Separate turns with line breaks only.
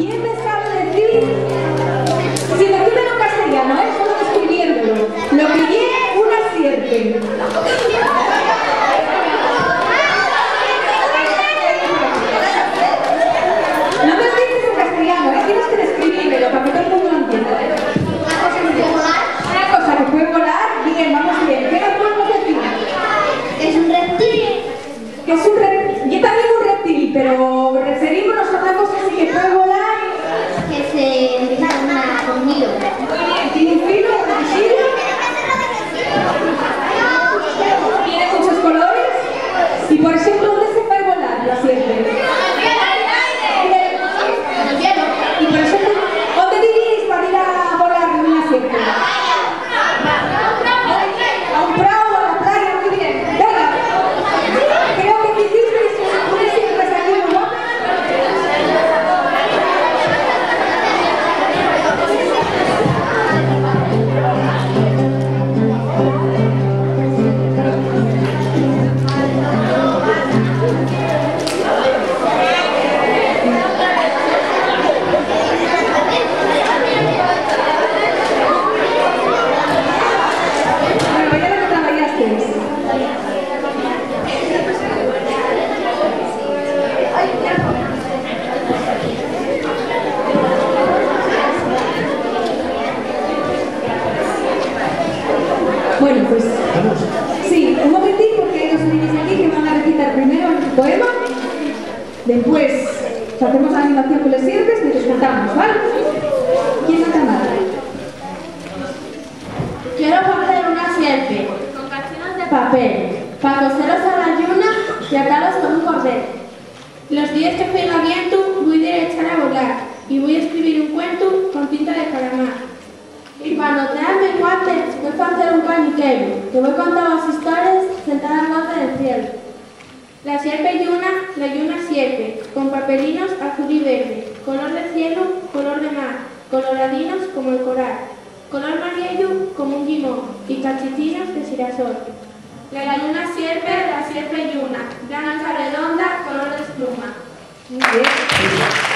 ¿Quién me sabe decir? Sin decírmelo en castellano, solo escribiéndolo. Lo pillé una sierpe. No me dices en castellano, tienes que describírmelo para que todo el mundo lo entienda. Una cosa que puede volar, bien, vamos bien. ¿Qué más podemos decir?
Es un reptil.
Que es un reptil. Yo también un reptil, pero referimos a una cosa así que puede volar.
Que se llama conmigo.
Muy bien, tiene un filo, un cuchillo. Tiene muchos colores. Y por ejemplo, ¿dónde se puede volar la sierpe? Y por ejemplo, ¿dónde diríais para ir a volar una sierpe? A un prado, a la playa, muy bien. Venga. Creo que me hicisteis una sierpe aquí, ¿no? Bueno, pues sí, un momentito porque hay dos niños aquí que van a recitar primero el poema, después hacemos la animación con las sierpes y les contamos, ¿vale? ¿Quién es la madre?
Quiero hacer una sierpe con canciones de papel para coseros a la lluna y atarlos con un cordel. Los días que pega viento voy a echar a volar y voy a escribir un cuento con tinta de calamar. Y cuando traerme guantes voy a hacer un caniquero que voy a contar las historias sentada al borde del cielo. La sierpe lluna, la lluna sierpe, con papelinos azul y verde, color de cielo, color de mar, coloradinos como el coral, color amarillo como un limón y cachetinos de girasol. La luna sierpe, la sierpe lluna, blanca redonda, color de espuma.
Muy bien.